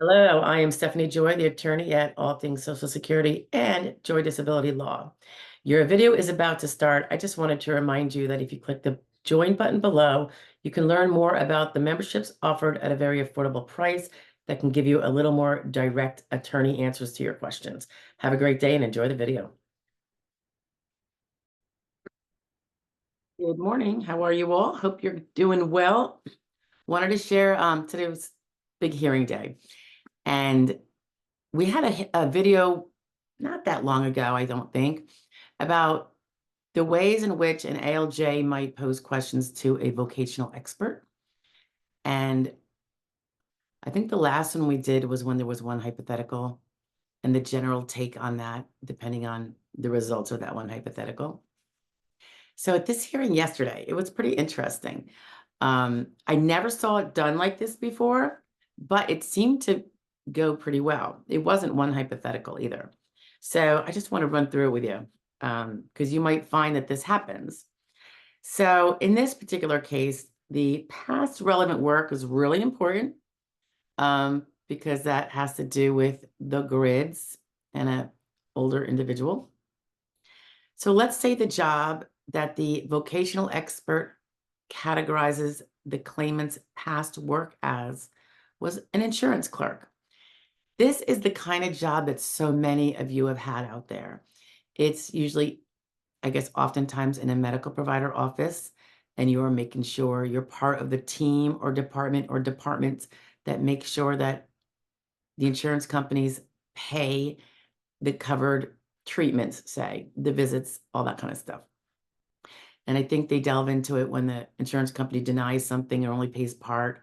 Hello, I am Stephanie Joy, the attorney at All Things Social Security and Joy Disability Law. Your video is about to start. I just wanted to remind you that if you click the join button below, you can learn more about the memberships offered at a very affordable price that can give you a little more direct attorney answers to your questions. Have a great day and enjoy the video. Good morning. How are you all? Hope you're doing well. Wanted to share today was big hearing day. And we had a video not that long ago, I don't think, about the ways in which an ALJ might pose questions to a vocational expert. And I think the last one we did was when there was one hypothetical and the general take on that, depending on the results of that one hypothetical. So at this hearing yesterday, it was pretty interesting. I never saw it done like this before, but it seemed to go pretty well. It wasn't one hypothetical either. So I just want to run through it with you because you might find that this happens. So in this particular case, the past relevant work is really important because that has to do with the grids and an older individual. So let's say the job that the vocational expert categorizes the claimant's past work as was an insurance clerk. This is the kind of job that so many of you have had out there. It's usually, I guess, oftentimes in a medical provider office, and you're making sure you're part of the team or departments that make sure that the insurance companies pay the covered treatments, say, the visits, all that kind of stuff. And I think they delve into it when the insurance company denies something or only pays part,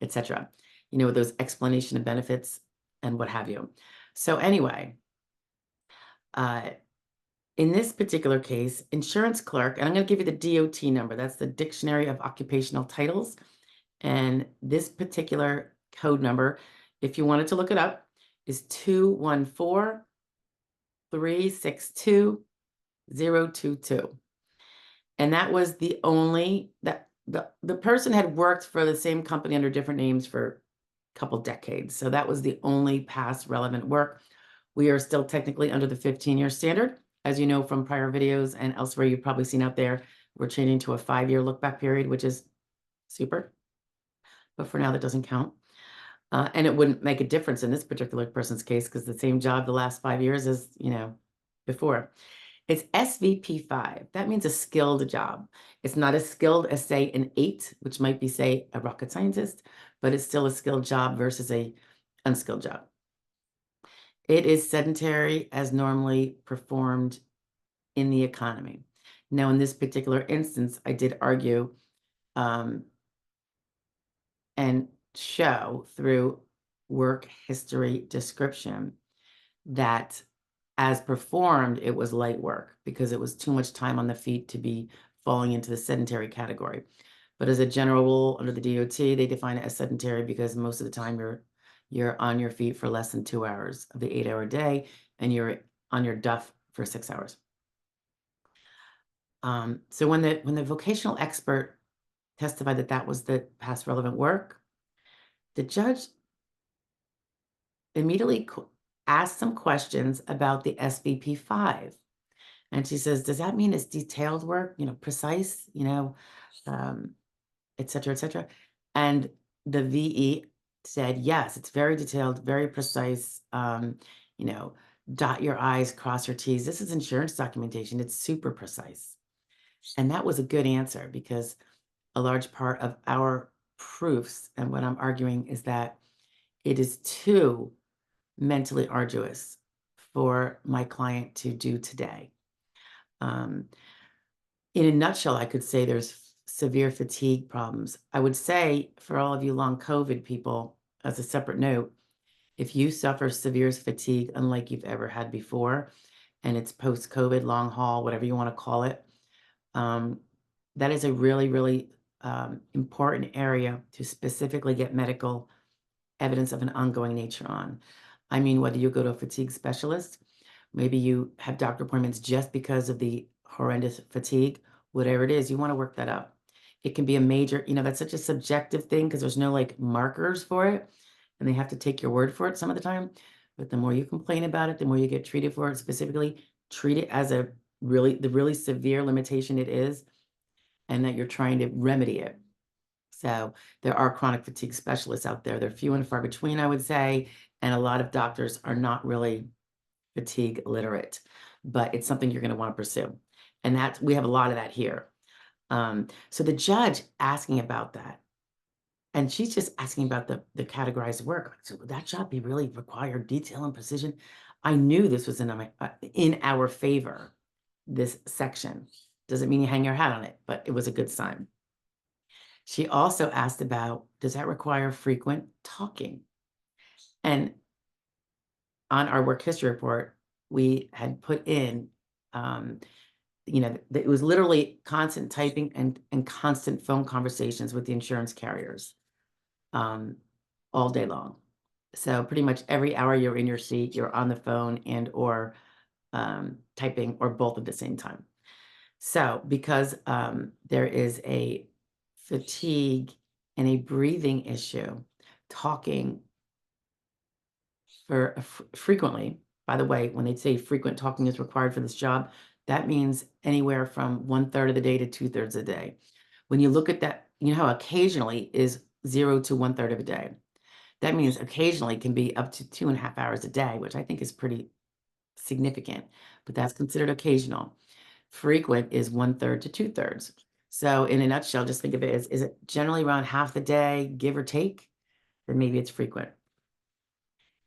etc. You know, those explanation of benefits and what have you. So anyway, in this particular case, insurance clerk, and I'm going to give you the DOT number. That's the Dictionary of Occupational Titles. And this particular code number, if you wanted to look it up, is 214-362-022. And that was the only, that the person had worked for the same company under different names for a couple decades. So that was the only past relevant work. We are still technically under the 15-year standard. As you know from prior videos and elsewhere you've probably seen out there, we're changing to a 5-year look back period, which is super. But for now, that doesn't count. And it wouldn't make a difference in this particular person's case because the same job the last 5 years as, before. It's SVP5. That means a skilled job. It's not as skilled as, say, an 8, which might be, say, a rocket scientist, but it's still a skilled job versus a unskilled job. It is sedentary as normally performed in the economy. Now, in this particular instance, I did argue and show through work history description that as performed, it was light work because it was too much time on the feet to be falling into the sedentary category. But as a general rule under the DOT, they define it as sedentary because most of the time you're on your feet for less than 2 hours of the 8-hour day, and you're on your duff for 6 hours. So when the vocational expert testified that that was the past relevant work, the judge immediately asked some questions about the SVP5. And she says, does that mean it's detailed work, precise, et cetera, et cetera? And the VE said, yes, it's very detailed, very precise, dot your I's, cross your T's. This is insurance documentation. It's super precise. And that was a good answer because a large part of our proofs and what I'm arguing is that it is too mentally arduous for my client to do today. In a nutshell, I could say there's severe fatigue problems. I would say for all of you long COVID people, as a separate note, if you suffer severe fatigue unlike you've ever had before, and it's post-COVID, long haul, whatever you want to call it, that is a really, really important area to specifically get medical evidence of an ongoing nature on. I mean, whether you go to a fatigue specialist, maybe you have doctor appointments just because of the horrendous fatigue, whatever it is, you want to work that up. It can be a major, that's such a subjective thing because there's no like markers for it. and they have to take your word for it some of the time. But the more you complain about it, the more you get treated for it. Specifically, treat it as the really severe limitation it is, and that you're trying to remedy it. So there are chronic fatigue specialists out there. They're few and far between, I would say, and a lot of doctors are not really fatigue literate, but it's something you're going to want to pursue. And we have a lot of that here. So the judge asking about that, and she's just asking about the categorized work. So would that job be really require detail and precision? I knew this was in our favor, this section. Doesn't mean you hang your hat on it, but it was a good sign. She also asked about, does that require frequent talking? And on our work history report, we had put in, it was literally constant typing and constant phone conversations with the insurance carriers all day long. So pretty much every hour you're in your seat, you're on the phone and or typing, or both at the same time. So because there is a fatigue and a breathing issue, talking for frequently, by the way, when they say frequent talking is required for this job, that means anywhere from 1/3 of the day to 2/3 of the day. When you look at that, you know how occasionally is 0 to 1/3 of a day. That means occasionally can be up to 2.5 hours a day, which I think is pretty significant, but that's considered occasional. Frequent is 1/3 to 2/3. So in a nutshell, just think of it as, is it generally around half the day, give or take? Then maybe it's frequent.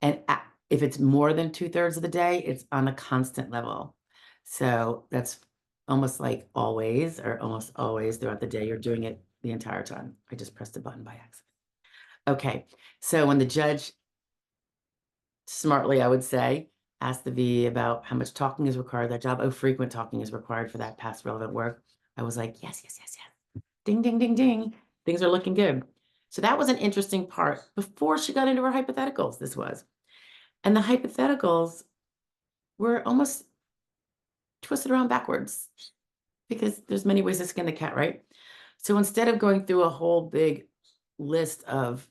And if it's more than 2/3 of the day, it's on a constant level. So that's almost like always, or almost always throughout the day, you're doing it the entire time. I just pressed a button by accident. Okay, so when the judge, smartly, I would say, asked the VE about how much talking is required that job, frequent talking is required for that past relevant work, I was like, yes, yes, yes, yes. Ding, ding, ding, ding. Things are looking good. So that was an interesting part before she got into her hypotheticals, this was. And the hypotheticals were almost twisted around backwards, because there's many ways to skin the cat, right? So instead of going through a whole big list of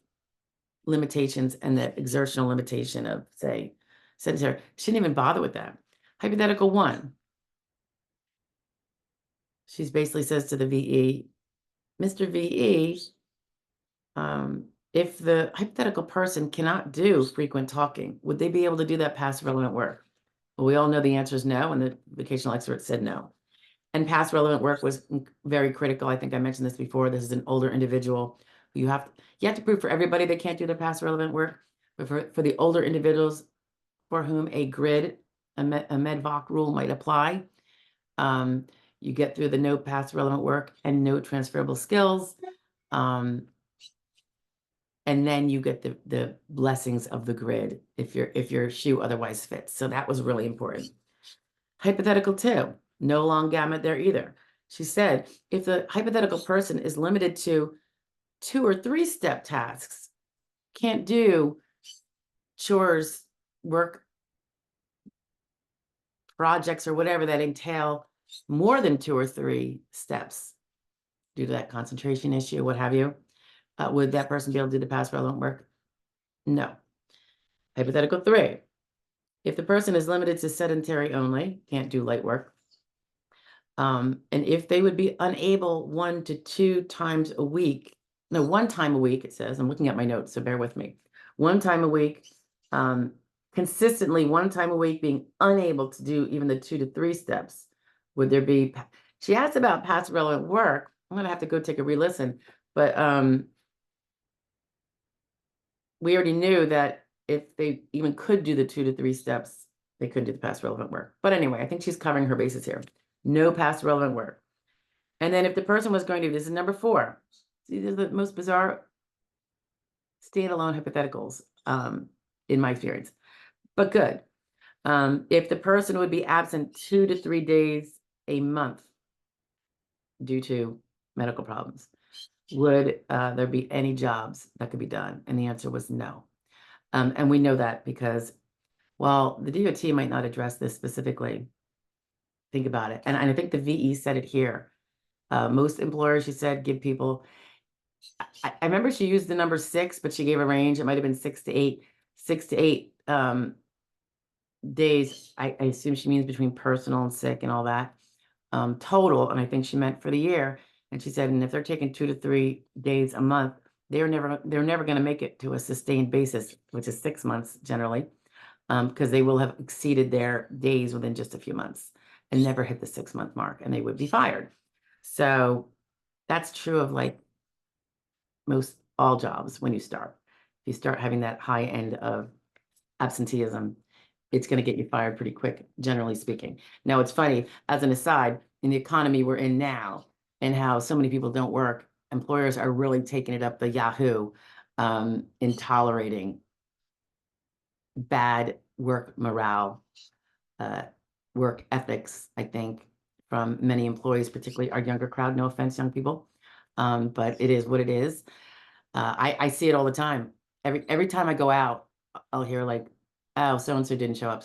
limitations and the exertional limitation of, say, sedentary, she didn't even bother with that. Hypothetical 1. She's basically says to the VE, Mr. VE, if the hypothetical person cannot do frequent talking, would they be able to do that past relevant work? Well, we all know the answer is no, and the vocational expert said no. And past relevant work was very critical. I think I mentioned this before. This is an older individual who you have to prove for everybody they can't do their past relevant work, but for the older individuals for whom a grid, a MedVoc rule might apply, you get through the no past relevant work and no transferable skills. And then you get the blessings of the grid if your shoe otherwise fits. So that was really important. Hypothetical 2, no long gamut there either. She said, if the hypothetical person is limited to 2 or 3 step tasks, can't do chores, work, projects, or whatever that entail more than 2 or 3 steps due to that concentration issue, what have you, would that person be able to do the past relevant work? No. Hypothetical 3, if the person is limited to sedentary only, can't do light work, and if they would be unable 1 to 2 times a week, no, 1 time a week, it says, I'm looking at my notes, so bear with me. 1 time a week, consistently 1 time a week, being unable to do even the 2 to 3 steps, would there be, she asked about past relevant work. I'm gonna have to go take a re-listen, but we already knew that if they even could do the 2 to 3 steps, they couldn't do the past relevant work. But anyway, I think she's covering her bases here. No past relevant work. And then if the person was going to, this is number 4. See, these are the most bizarre standalone hypotheticals in my experience, but good. If the person would be absent 2 to 3 days a month due to medical problems, would there be any jobs that could be done? And the answer was no. And we know that because while the DOT might not address this specifically, think about it. And I think the VE said it here. Most employers, she said, give people I remember she used the number 6, but she gave a range. It might have been 6 to 8 days. I assume she means between personal and sick and all that, total. And I think she meant for the year. And she said, and if they're taking 2 to 3 days a month, they're never going to make it to a sustained basis, which is 6 months generally, because they will have exceeded their days within just a few months and never hit the 6-month mark, and they would be fired. So that's true of like most all jobs when you start. If you start having that high end of absenteeism, it's going to get you fired pretty quick, generally speaking. Now, it's funny, as an aside, in the economy we're in now and how so many people don't work, employers are really taking it up the Yahoo in tolerating bad work morale, work ethics, I think, from many employees, particularly our younger crowd. No offense, young people, but it is what it is. I see it all the time. Every time I go out, I'll hear like, oh, so-and-so didn't show up.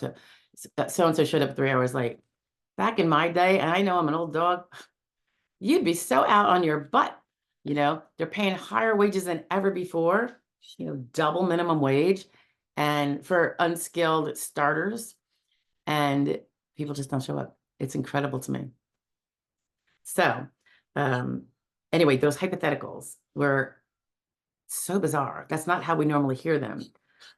So-and-so showed up 3 hours late. Back in my day, and I know I'm an old dog, you'd be so out on your butt. They're paying higher wages than ever before, double minimum wage, and for unskilled starters, and people just don't show up. It's incredible to me. So, anyway, those hypotheticals were so bizarre. That's not how we normally hear them,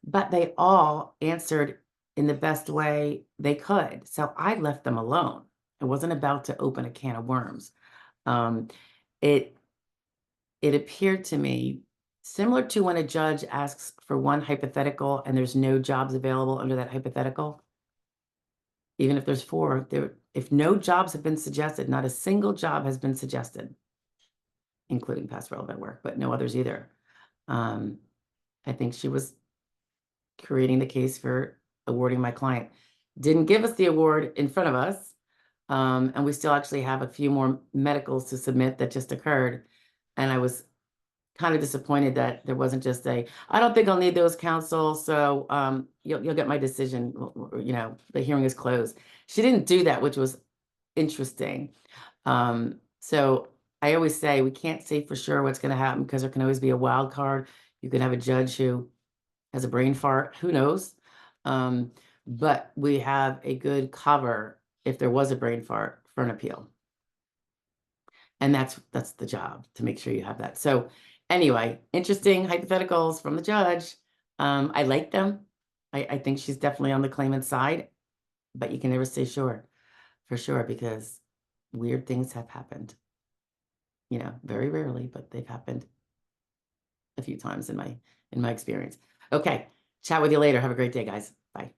but they all answered in the best way they could. So I left them alone. I wasn't about to open a can of worms. It appeared to me similar to when a judge asks for one hypothetical and there's no jobs available under that hypothetical. Even if there's 4, if no jobs have been suggested, not a single job has been suggested, including past relevant work, but no others either. I think she was creating the case for awarding my client. Didn't give us the award in front of us. And we still actually have a few more medicals to submit that just occurred. And I was kind of disappointed that there wasn't just I don't think I'll need those, counsel. So you'll get my decision. The hearing is closed. She didn't do that, which was interesting. So I always say we can't say for sure what's going to happen because there can always be a wild card. You can have a judge who has a brain fart. Who knows? But we have a good cover if there was a brain fart for an appeal. And that's the job, to make sure you have that. So anyway, interesting hypotheticals from the judge. I like them. I think she's definitely on the claimant side, but you can never say sure, for sure, because weird things have happened. Very rarely, but they've happened a few times in my experience. Okay, chat with you later. Have a great day, guys. Bye.